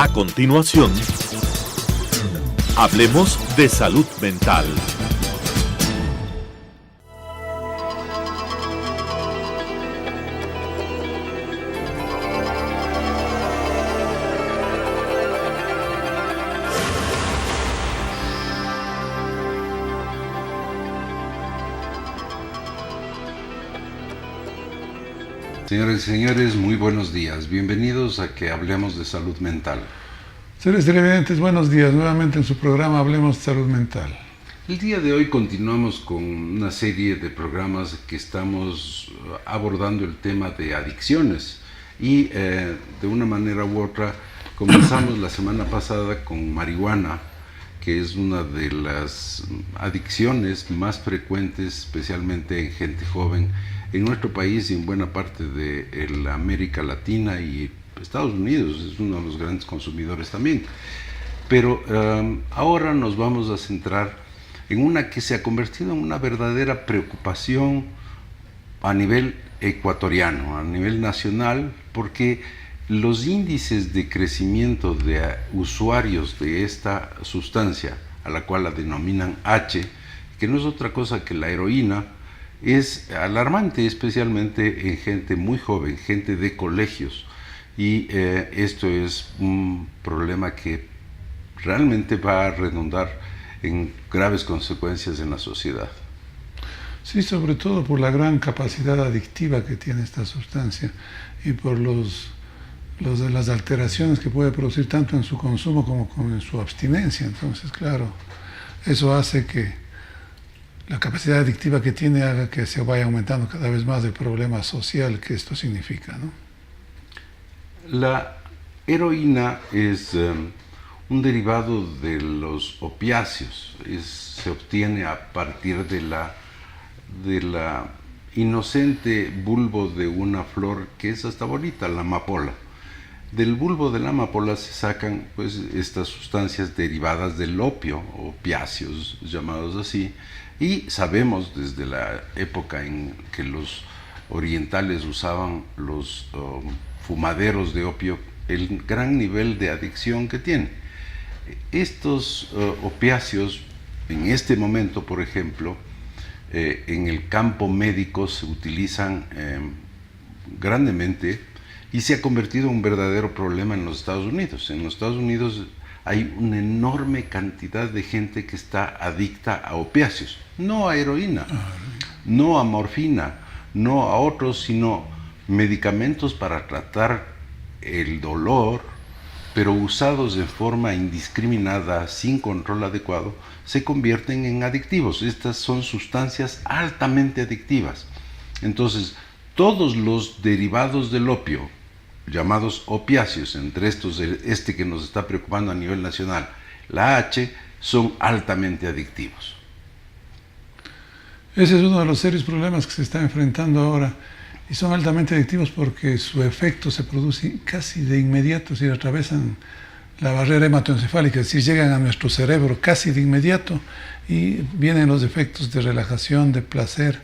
A continuación, hablemos de salud mental. Señoras y señores, muy buenos días. Bienvenidos a que hablemos de salud mental. Seres televidentes, buenos días. Nuevamente en su programa Hablemos de Salud Mental. El día de hoy continuamos con una serie de programas que estamos abordando el tema de adicciones y de una manera u otra comenzamos la semana pasada con marihuana, que es una de las adicciones más frecuentes, especialmente en gente joven, en nuestro país y en buena parte de la América Latina y Estados Unidos, es uno de los grandes consumidores también. Pero ahora nos vamos a centrar en una que se ha convertido en una verdadera preocupación a nivel ecuatoriano, a nivel nacional, porque los índices de crecimiento de usuarios de esta sustancia, a la cual la denominan H, que no es otra cosa que la heroína, es alarmante, especialmente en gente muy joven, gente de colegios, y esto es un problema que realmente va a redundar en graves consecuencias en la sociedad. Sí, sobre todo por la gran capacidad adictiva que tiene esta sustancia y por las alteraciones que puede producir tanto en su consumo como en su abstinencia. Entonces, claro, eso hace que la capacidad adictiva que tiene haga que se vaya aumentando cada vez más el problema social que esto significa, ¿no? La heroína es un derivado de los opiáceos, se obtiene a partir de la inocente bulbo de una flor que es hasta bonita, la amapola. Del bulbo de la amapola se sacan pues estas sustancias derivadas del opio, opiáceos llamados así, y sabemos desde la época en que los orientales usaban los fumaderos de opio el gran nivel de adicción que tiene. Estos opiáceos en este momento, por ejemplo, en el campo médico se utilizan grandemente y se ha convertido en un verdadero problema en los Estados Unidos. En los Estados Unidos hay una enorme cantidad de gente que está adicta a opiáceos, no a heroína, no a morfina, no a otros, sino medicamentos para tratar el dolor, pero usados de forma indiscriminada, sin control adecuado, se convierten en adictivos. Estas son sustancias altamente adictivas. Entonces, todos los derivados del opio, llamados opiáceos, entre estos este que nos está preocupando a nivel nacional, la H, son altamente adictivos. Ese es uno de los serios problemas que se está enfrentando ahora y son altamente adictivos porque su efecto se produce casi de inmediato, si atravesan la barrera hematoencefálica, es decir, llegan a nuestro cerebro casi de inmediato y vienen los efectos de relajación, de placer,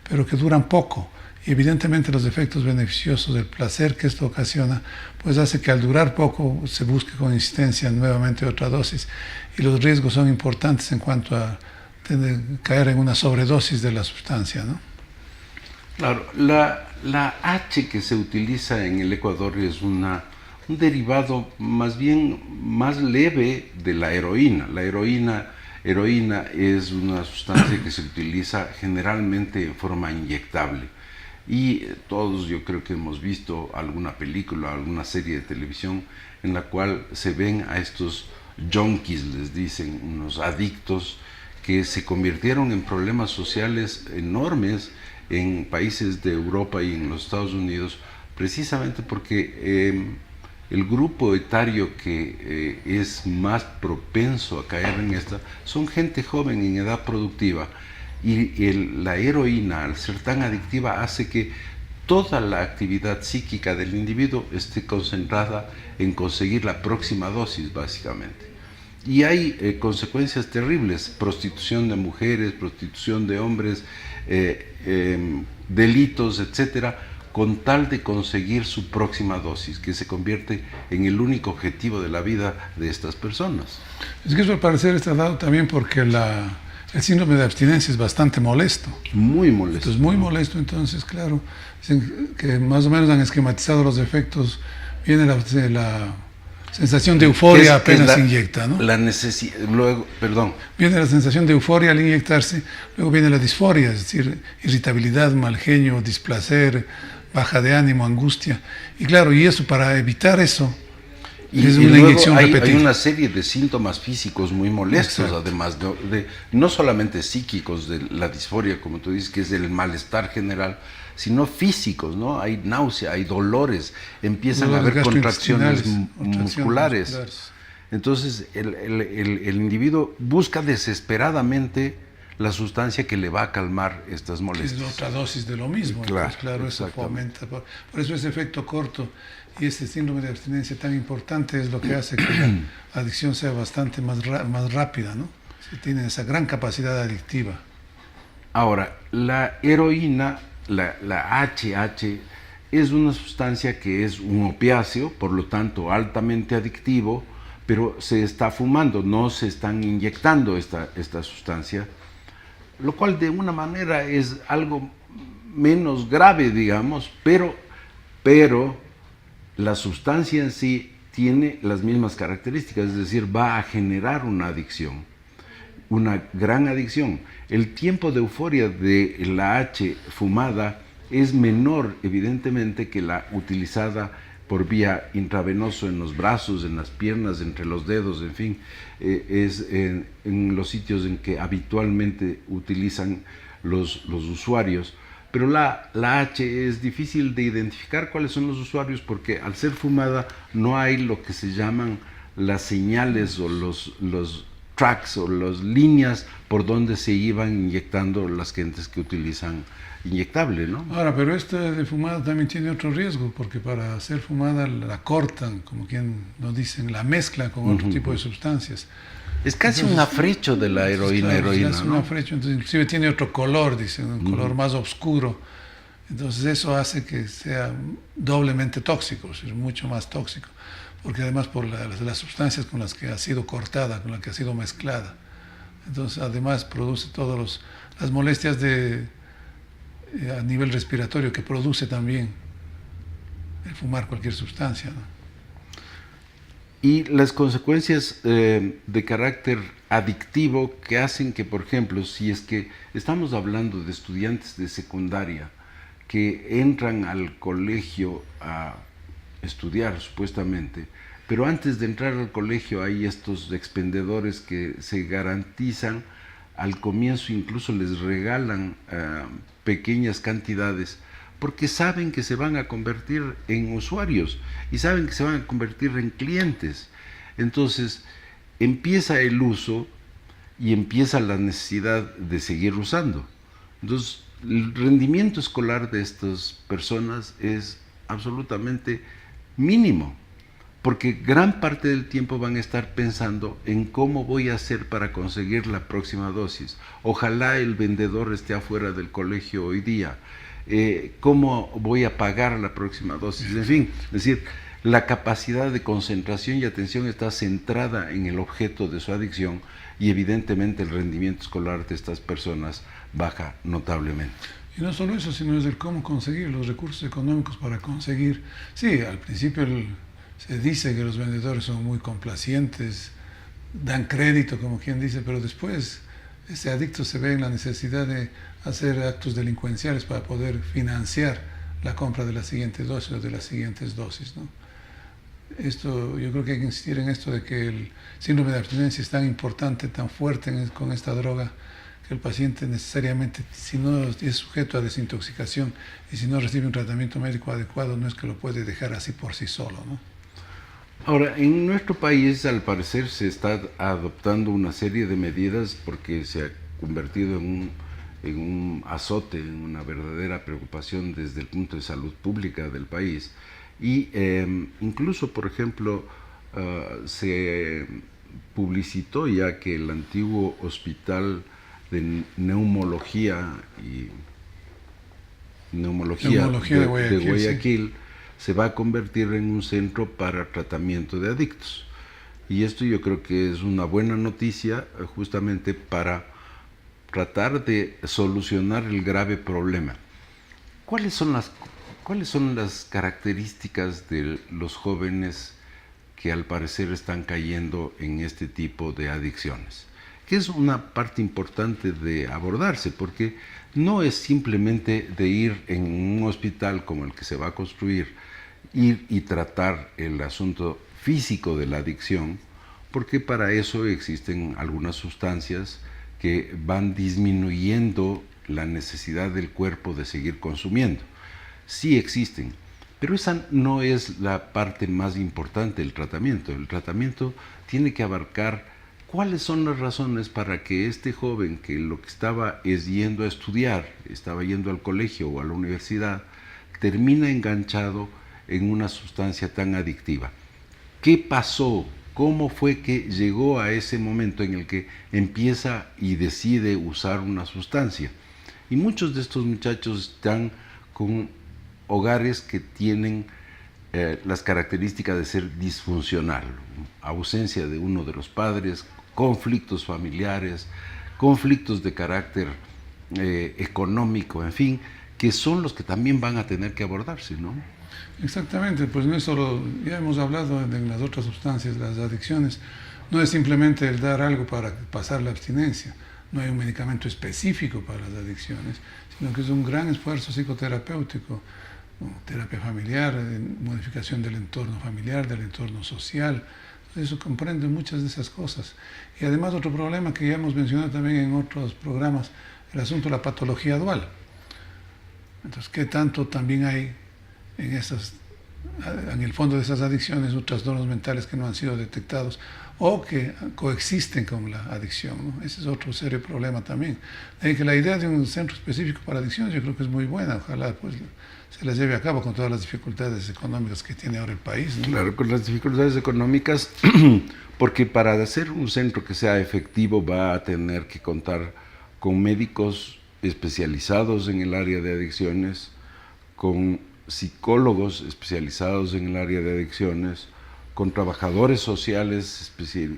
pero que duran poco. Y evidentemente los efectos beneficiosos del placer que esto ocasiona, pues hace que al durar poco se busque con insistencia nuevamente otra dosis. Y los riesgos son importantes en cuanto a caer en una sobredosis de la sustancia, ¿no? Claro, la H que se utiliza en el Ecuador es un derivado más bien más leve de la heroína. La heroína es una sustancia que se utiliza generalmente en forma inyectable. Y todos yo creo que hemos visto alguna película, alguna serie de televisión en la cual se ven a estos junkies, les dicen, unos adictos que se convirtieron en problemas sociales enormes en países de Europa y en los Estados Unidos, precisamente porque el grupo etario que es más propenso a caer en esta son gente joven en edad productiva. Y la heroína, al ser tan adictiva, hace que toda la actividad psíquica del individuo esté concentrada en conseguir la próxima dosis, básicamente. Y hay consecuencias terribles: prostitución de mujeres, prostitución de hombres, delitos, etcétera, con tal de conseguir su próxima dosis, que se convierte en el único objetivo de la vida de estas personas. Es que eso al parecer está dado también porque el síndrome de abstinencia es bastante molesto. Muy molesto. Entonces, muy molesto, entonces, claro, dicen que más o menos han esquematizado los efectos. Viene la sensación de euforia apenas se inyecta, ¿no? La necesidad, luego, perdón. Viene la sensación de euforia al inyectarse, luego viene la disforia, es decir, irritabilidad, mal genio, displacer, baja de ánimo, angustia. Y claro, y eso, para evitar eso, es una inyección repetida. Hay una serie de síntomas físicos muy molestos, exacto, además de no solamente psíquicos de la disforia, como tú dices, que es el malestar general, sino físicos, ¿no? Hay náusea, hay dolores, empiezan a haber contracciones musculares. Entonces, el individuo busca desesperadamente la sustancia que le va a calmar estas molestias. Es otra dosis de lo mismo. Claro, pues, claro, eso fomenta. Por eso ese efecto corto y este síndrome de abstinencia tan importante es lo que hace que la adicción sea bastante más rápida, ¿no? Se tiene esa gran capacidad adictiva. Ahora, la heroína, la HH, es una sustancia que es un opiáceo, por lo tanto altamente adictivo, pero se está fumando, no se están inyectando esta sustancia, lo cual de una manera es algo menos grave, digamos, pero la sustancia en sí tiene las mismas características, es decir, va a generar una adicción, una gran adicción. El tiempo de euforia de la H fumada es menor, evidentemente, que la utilizada por vía intravenoso en los brazos, en las piernas, entre los dedos, en fin, es en los sitios en que habitualmente utilizan los usuarios. Pero la H es difícil de identificar cuáles son los usuarios porque al ser fumada no hay lo que se llaman las señales o los tracks o las líneas por donde se iban inyectando las gentes que utilizan inyectable, ¿no? Ahora, pero esta de fumada también tiene otro riesgo, porque para hacer fumada la cortan, como quien nos dicen, la mezclan con otro tipo de sustancias. Es casi un afrecho de la heroína, claro, es ¿no? Un afrecho, entonces inclusive tiene otro color, dicen, un color más oscuro. Entonces eso hace que sea doblemente tóxico, es decir, mucho más tóxico, porque además por las sustancias con las que ha sido cortada, con las que ha sido mezclada. Entonces además produce todas las molestias a nivel respiratorio que produce también el fumar cualquier sustancia, ¿no? Y las consecuencias de carácter adictivo que hacen que, por ejemplo, si es que estamos hablando de estudiantes de secundaria que entran al colegio a estudiar supuestamente, pero antes de entrar al colegio hay estos expendedores que se garantizan al comienzo, incluso les regalan pequeñas cantidades porque saben que se van a convertir en usuarios y saben que se van a convertir en clientes. Entonces empieza el uso y empieza la necesidad de seguir usando. Entonces el rendimiento escolar de estas personas es absolutamente mínimo, porque gran parte del tiempo van a estar pensando en cómo voy a hacer para conseguir la próxima dosis. Ojalá el vendedor esté afuera del colegio hoy día. ¿Cómo voy a pagar la próxima dosis? En fin, es decir, la capacidad de concentración y atención está centrada en el objeto de su adicción y evidentemente el rendimiento escolar de estas personas baja notablemente. Y no solo eso, sino es el cómo conseguir los recursos económicos para conseguir. Sí, al principio se dice que los vendedores son muy complacientes, dan crédito, como quien dice, pero después ese adicto se ve en la necesidad de hacer actos delincuenciales para poder financiar la compra de la siguiente dosis o de las siguientes dosis, ¿no? Yo creo que hay que insistir en esto de que el síndrome de abstinencia es tan importante, tan fuerte con esta droga, que el paciente necesariamente, si no es sujeto a desintoxicación y si no recibe un tratamiento médico adecuado, no es que lo puede dejar así por sí solo, ¿no? Ahora, en nuestro país, al parecer, se está adoptando una serie de medidas porque se ha convertido en un azote, en una verdadera preocupación desde el punto de salud pública del país. Y incluso, por ejemplo, se publicitó ya que el antiguo hospital de neumología y Neumología de Guayaquil, se va a convertir en un centro para tratamiento de adictos. Y esto yo creo que es una buena noticia justamente para tratar de solucionar el grave problema. ¿Cuáles son las características de los jóvenes que al parecer están cayendo en este tipo de adicciones? Que es una parte importante de abordarse, porque no es simplemente de ir en un hospital como el que se va a construir, ir y tratar el asunto físico de la adicción, porque para eso existen algunas sustancias que van disminuyendo la necesidad del cuerpo de seguir consumiendo. Sí existen, pero esa no es la parte más importante del tratamiento. El tratamiento tiene que abarcar cuáles son las razones para que este joven, que lo que estaba es yendo a estudiar, estaba yendo al colegio o a la universidad, termina enganchado en una sustancia tan adictiva. ¿Qué pasó? ¿Cómo fue que llegó a ese momento en el que empieza y decide usar una sustancia? Y muchos de estos muchachos están con hogares que tienen las características de ser disfuncional, ausencia de uno de los padres, conflictos familiares, conflictos de carácter económico, en fin, que son los que también van a tener que abordarse, ¿no? Exactamente, pues no es solo, ya hemos hablado de las otras sustancias, las adicciones, no es simplemente el dar algo para pasar la abstinencia, no hay un medicamento específico para las adicciones, sino que es un gran esfuerzo psicoterapéutico, terapia familiar, modificación del entorno familiar, del entorno social. Eso comprende muchas de esas cosas. Y además otro problema que ya hemos mencionado también en otros programas, el asunto de la patología dual. Entonces, ¿qué tanto también hay en el fondo de esas adicciones trastornos mentales que no han sido detectados o que coexisten con la adicción, ¿no? Ese es otro serio problema también. De que la idea de un centro específico para adicciones yo creo que es muy buena, ojalá pues se las lleve a cabo con todas las dificultades económicas que tiene ahora el país, ¿no? Claro, con las dificultades económicas, porque para hacer un centro que sea efectivo va a tener que contar con médicos especializados en el área de adicciones, con psicólogos especializados en el área de adicciones, con trabajadores sociales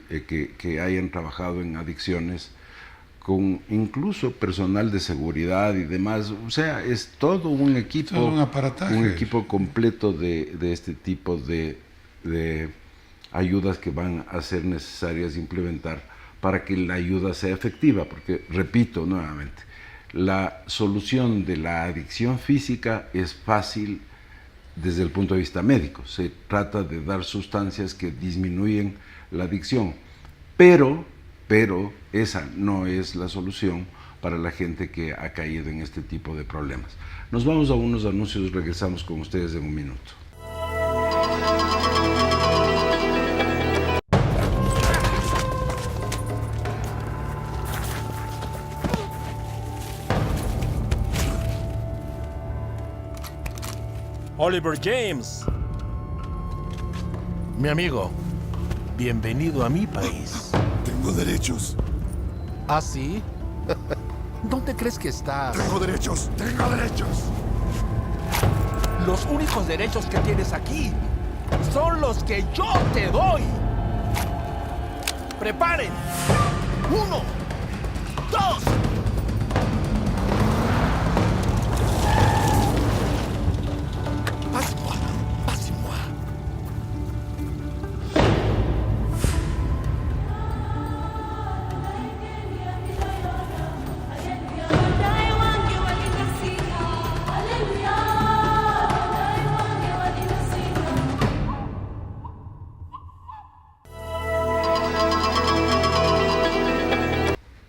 que hayan trabajado en adicciones, con incluso personal de seguridad y demás. O sea, es todo un equipo, todo un aparataje, un equipo completo de este tipo de ayudas que van a ser necesarias implementar para que la ayuda sea efectiva, porque, repito nuevamente, la solución de la adicción física es fácil desde el punto de vista médico. Se trata de dar sustancias que disminuyen la adicción, pero esa no es la solución para la gente que ha caído en este tipo de problemas. Nos vamos a unos anuncios, regresamos con ustedes en un minuto. Oliver James. Mi amigo, bienvenido a mi país. Tengo derechos. ¿Ah, sí? ¿Dónde crees que estás? Tengo derechos. Tengo derechos. Los únicos derechos que tienes aquí son los que yo te doy. ¡Preparen! 1, 2.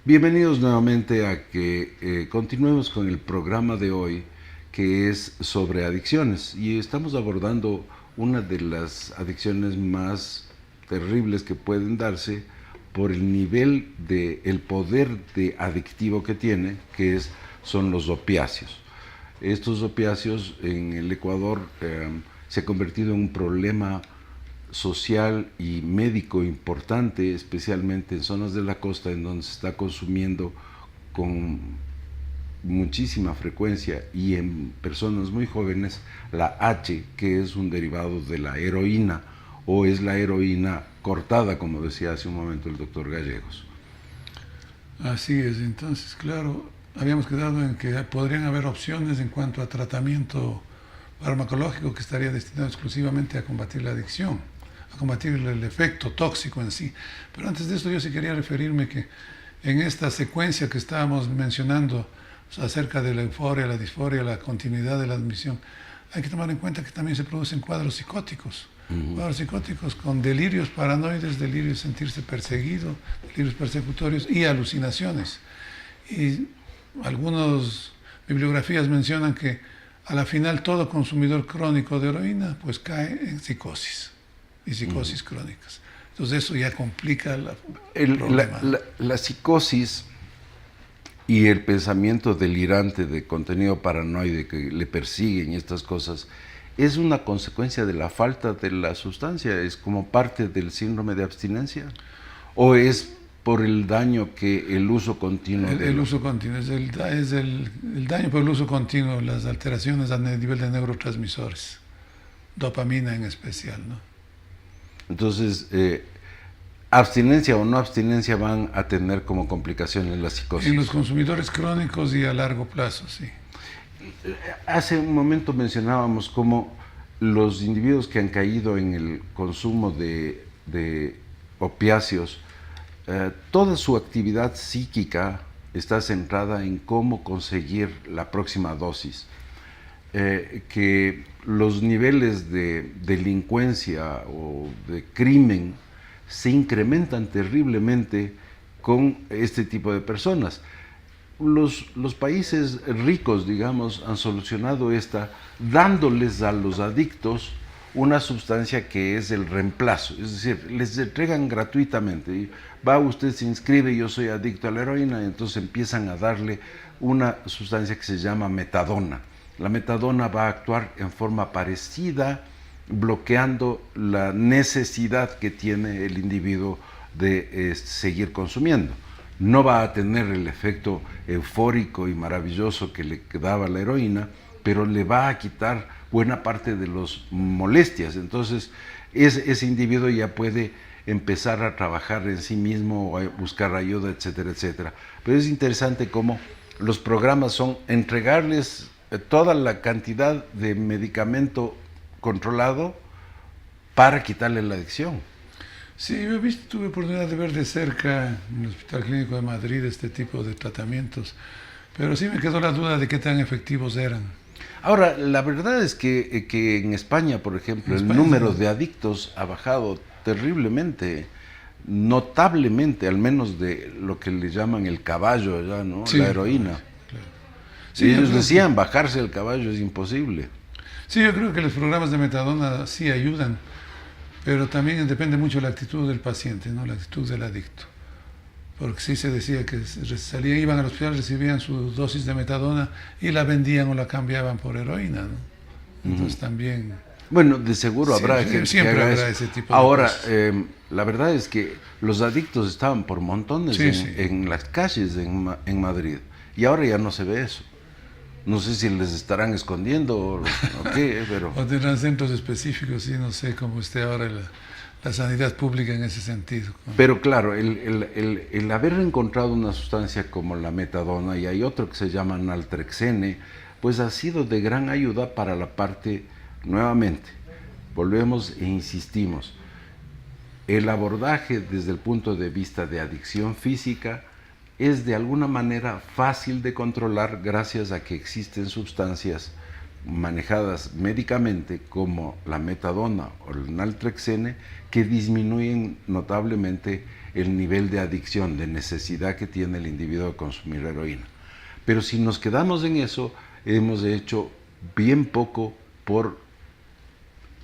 Bienvenidos nuevamente a que continuemos con el programa de hoy, que es sobre adicciones, y estamos abordando una de las adicciones más terribles que pueden darse por el nivel de el poder de adictivo que tiene, son los opiáceos. Estos opiáceos en el Ecuador se ha convertido en un problema social y médico importante, especialmente en zonas de la costa en donde se está consumiendo con muchísima frecuencia y en personas muy jóvenes la H, que es un derivado de la heroína, o es la heroína cortada, como decía hace un momento el doctor Gallegos. Así es, entonces, claro, habíamos quedado en que podrían haber opciones en cuanto a tratamiento farmacológico que estaría destinado exclusivamente a combatir la adicción, a combatir el efecto tóxico en sí. Pero antes de esto yo sí quería referirme que en esta secuencia que estábamos mencionando acerca de la euforia, la disforia, la continuidad de la admisión, hay que tomar en cuenta que también se producen cuadros psicóticos. Cuadros psicóticos con delirios paranoides, delirios de sentirse perseguido, delirios persecutorios y alucinaciones. Y algunas bibliografías mencionan que a la final todo consumidor crónico de heroína pues cae en psicosis y psicosis crónicas. Entonces eso ya complica el problema. La psicosis y el pensamiento delirante de contenido paranoide que le persiguen y estas cosas es una consecuencia de la falta de la sustancia, es como parte del síndrome de abstinencia, o es por el daño que el uso continuo el uso continuo es el daño por el uso continuo, las alteraciones a nivel de neurotransmisores, dopamina en especial, ¿no? Entonces abstinencia o no abstinencia van a tener como complicaciones la psicosis. En los consumidores crónicos y a largo plazo, sí. Hace un momento mencionábamos cómo los individuos que han caído en el consumo de opiáceos, toda su actividad psíquica está centrada en cómo conseguir la próxima dosis. Que los niveles de delincuencia o de crimen se incrementan terriblemente con este tipo de personas. Los países ricos, digamos, han solucionado dándoles a los adictos una sustancia que es el reemplazo, es decir, les entregan gratuitamente. Y va usted, se inscribe, yo soy adicto a la heroína, y entonces empiezan a darle una sustancia que se llama metadona. La metadona va a actuar en forma parecida, bloqueando la necesidad que tiene el individuo de seguir consumiendo. No va a tener el efecto eufórico y maravilloso que le daba la heroína, pero le va a quitar buena parte de las molestias. Entonces, ese individuo ya puede empezar a trabajar en sí mismo, o a buscar ayuda, etcétera, etcétera. Pero es interesante cómo los programas son entregarles toda la cantidad de medicamento controlado para quitarle la adicción. Sí, yo tuve oportunidad de ver de cerca en el Hospital Clínico de Madrid este tipo de tratamientos, pero sí me quedó la duda de qué tan efectivos eran. Ahora, la verdad es que en España, por ejemplo, el número de adictos ha bajado terriblemente, notablemente, al menos de lo que le llaman el caballo, ya, ¿no? Sí, la heroína. Claro. Sí, y ellos decían, bajarse el caballo es imposible. Sí, yo creo que los programas de metadona sí ayudan, pero también depende mucho de la actitud del paciente, ¿no? La actitud del adicto. Porque sí se decía que iban al hospital, recibían su dosis de metadona y la vendían o la cambiaban por heroína, ¿no? Entonces también... Bueno, de seguro habrá gente siempre que haga habrá eso. ese tipo Ahora, de cosas. La verdad es que los adictos estaban por montones en las calles en Madrid, y ahora ya no se ve eso. No sé si les estarán escondiendo o qué, pero... O tendrán centros específicos, sí, no sé cómo esté ahora la sanidad pública en ese sentido. Pero claro, el haber encontrado una sustancia como la metadona, y hay otro que se llama naltrexene, pues ha sido de gran ayuda para la parte, nuevamente, volvemos e insistimos, el abordaje desde el punto de vista de adicción física es de alguna manera fácil de controlar gracias a que existen sustancias manejadas médicamente como la metadona o el naltrexene que disminuyen notablemente el nivel de adicción, de necesidad que tiene el individuo de consumir heroína. Pero si nos quedamos en eso, hemos hecho bien poco por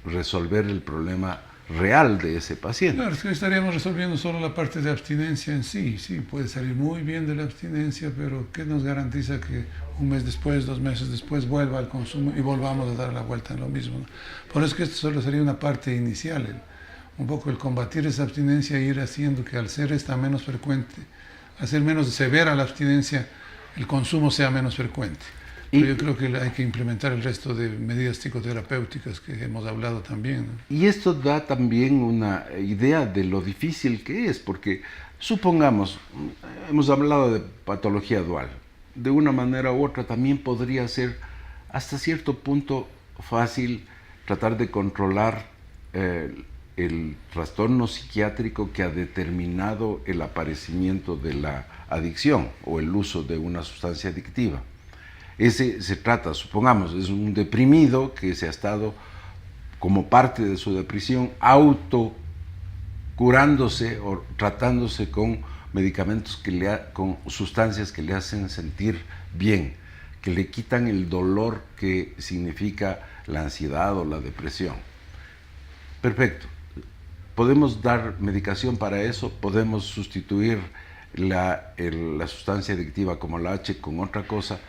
resolver el problema real de ese paciente. Claro, es que estaríamos resolviendo solo la parte de abstinencia en sí. Sí, puede salir muy bien de la abstinencia, pero ¿qué nos garantiza que un mes después, 2 meses después vuelva al consumo y volvamos a dar la vuelta en lo mismo, ¿no? Por eso es que esto solo sería una parte inicial, un poco el combatir esa abstinencia e ir haciendo que al ser esta menos frecuente, al ser menos severa la abstinencia, el consumo sea menos frecuente. Pero yo creo que hay que implementar el resto de medidas psicoterapéuticas que hemos hablado también, ¿no? Y esto da también una idea de lo difícil que es, porque supongamos, hemos hablado de patología dual, de una manera u otra también podría ser hasta cierto punto fácil tratar de controlar el trastorno psiquiátrico que ha determinado el aparecimiento de la adicción o el uso de una sustancia adictiva. Ese se trata, supongamos, es un deprimido que se ha estado, como parte de su depresión, autocurándose o tratándose con medicamentos con sustancias que le hacen sentir bien, que le quitan el dolor que significa la ansiedad o la depresión. Perfecto. Podemos dar medicación para eso, podemos sustituir la sustancia adictiva como la H con otra cosa,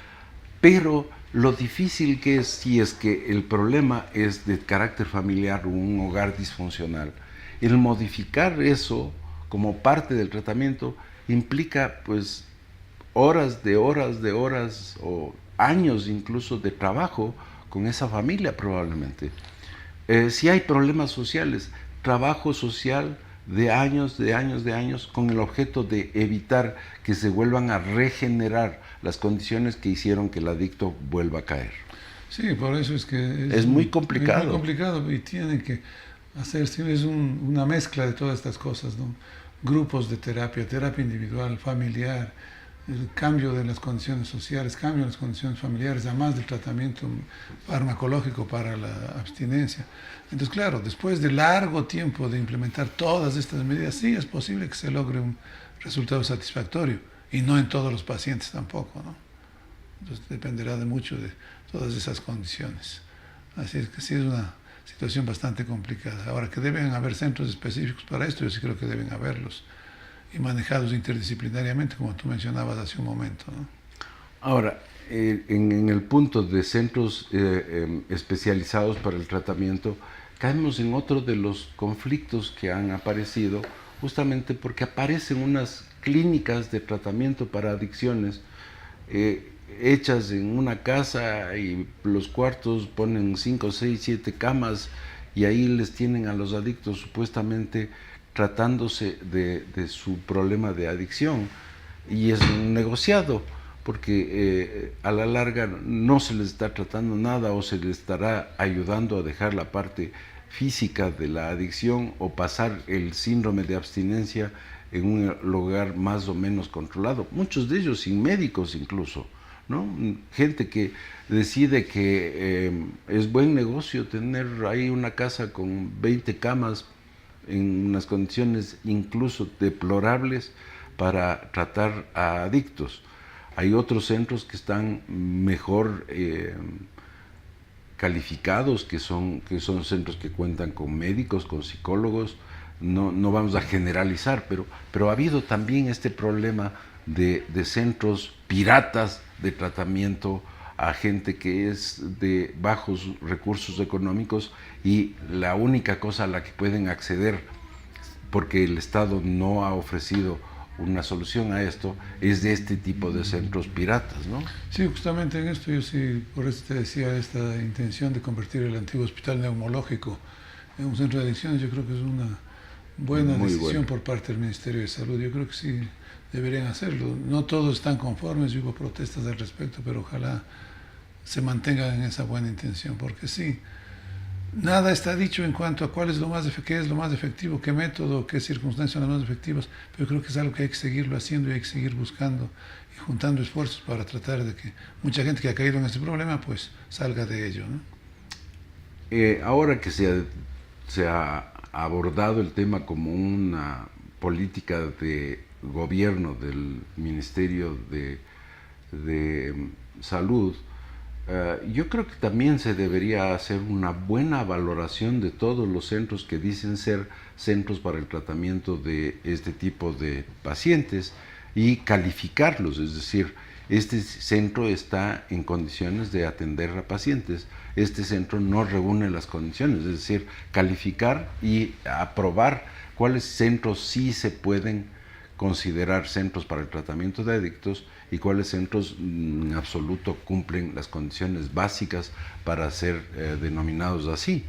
pero lo difícil que es, si es que el problema es de carácter familiar o un hogar disfuncional, el modificar eso como parte del tratamiento implica pues horas o años incluso de trabajo con esa familia probablemente. Si hay problemas sociales, trabajo social de años con el objeto de evitar que se vuelvan a regenerar las condiciones que hicieron que el adicto vuelva a caer. Sí, por eso es que es muy complicado. Es muy complicado y tienen que hacerse, es una mezcla de todas estas cosas, ¿no? Grupos de terapia individual, familiar, el cambio de las condiciones sociales, cambio de las condiciones familiares, además del tratamiento farmacológico para la abstinencia. Entonces, claro, después de largo tiempo de implementar todas estas medidas, sí es posible que se logre un resultado satisfactorio, y no en todos los pacientes tampoco, ¿no? Entonces dependerá de mucho de todas esas condiciones. Así es que sí es una situación bastante complicada. Ahora, que deben haber centros específicos para esto, yo sí creo que deben haberlos, y manejados interdisciplinariamente, como tú mencionabas hace un momento, ¿no? Ahora, en el punto de centros especializados para el tratamiento, caemos en otro de los conflictos que han aparecido, justamente porque aparecen unas clínicas de tratamiento para adicciones hechas en una casa, y los cuartos ponen 5, 6, 7 camas, y ahí les tienen a los adictos supuestamente tratándose de su problema de adicción, y es un negociado, porque a la larga no se les está tratando nada, o se les estará ayudando a dejar la parte física de la adicción o pasar el síndrome de abstinencia en un lugar más o menos controlado, muchos de ellos sin médicos incluso, ¿no? Gente que decide que es buen negocio tener ahí una casa con 20 camas en unas condiciones incluso deplorables para tratar a adictos. Hay otros centros que están mejor calificados, que son centros que cuentan con médicos, con psicólogos. No vamos a generalizar, pero ha habido también este problema de centros piratas de tratamiento a gente que es de bajos recursos económicos, y la única cosa a la que pueden acceder, porque el Estado no ha ofrecido una solución a esto, es de este tipo de centros piratas, ¿no? Sí, justamente en esto yo sí, por eso te decía, esta intención de convertir el antiguo hospital neumológico en un centro de adicciones, yo creo que es una buena decisión por parte del Ministerio de Salud. Yo creo que sí deberían hacerlo. No todos están conformes, hubo protestas al respecto, pero ojalá se mantengan en esa buena intención, porque sí, nada está dicho en cuanto a qué es lo más efectivo, qué método, qué circunstancias son las más efectivas, pero yo creo que es algo que hay que seguirlo haciendo y hay que seguir buscando y juntando esfuerzos para tratar de que mucha gente que ha caído en este problema pues salga de ello, ¿no? Ahora que se ha abordado el tema como una política de gobierno del Ministerio de Salud, yo creo que también se debería hacer una buena valoración de todos los centros que dicen ser centros para el tratamiento de este tipo de pacientes y calificarlos, es decir, este centro está en condiciones de atender a pacientes, este centro no reúne las condiciones, es decir, calificar y aprobar cuáles centros sí se pueden considerar centros para el tratamiento de adictos y cuáles centros en absoluto cumplen las condiciones básicas para ser denominados así.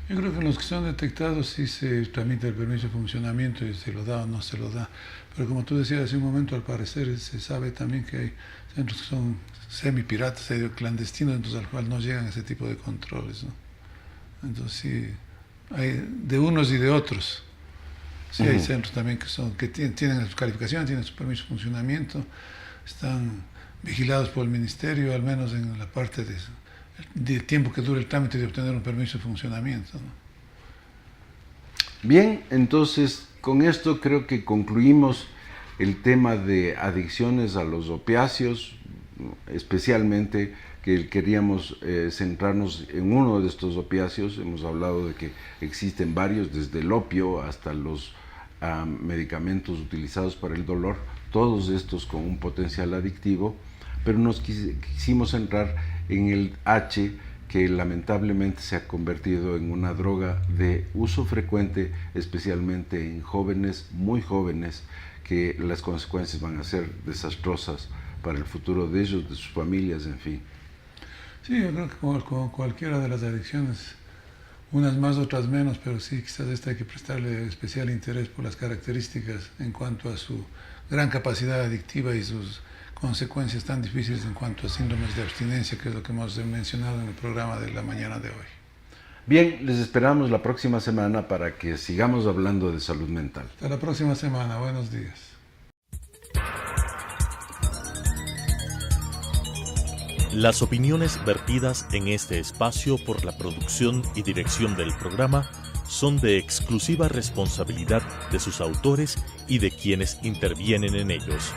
Yo creo que en los que son detectados sí se tramita el permiso de funcionamiento y se lo da o no se lo da. Pero como tú decías hace un momento, al parecer se sabe también que hay centros que son semipiratas, clandestinos, entonces al cual no llegan ese tipo de controles, ¿no? Entonces sí, hay de unos y de otros. Sí, hay centros también que tienen su calificación, tienen su permiso de funcionamiento, están vigilados por el ministerio, al menos en la parte de tiempo que dura el trámite de obtener un permiso de funcionamiento, ¿no? Bien, entonces con esto creo que concluimos el tema de adicciones a los opiáceos, especialmente que queríamos centrarnos en uno de estos opiáceos. Hemos hablado de que existen varios, desde el opio hasta los medicamentos utilizados para el dolor, todos estos con un potencial adictivo, pero nos quisimos centrar en el H, que lamentablemente se ha convertido en una droga de uso frecuente, especialmente en jóvenes, muy jóvenes, que las consecuencias van a ser desastrosas para el futuro de ellos, de sus familias, en fin. Sí, yo creo que como cualquiera de las adicciones, unas más, otras menos, pero sí, quizás esta hay que prestarle especial interés por las características en cuanto a su gran capacidad adictiva y sus consecuencias tan difíciles en cuanto a síndromes de abstinencia, que es lo que hemos mencionado en el programa de la mañana de hoy. Bien, les esperamos la próxima semana para que sigamos hablando de salud mental. Hasta la próxima semana. Buenos días. Las opiniones vertidas en este espacio por la producción y dirección del programa son de exclusiva responsabilidad de sus autores y de quienes intervienen en ellos.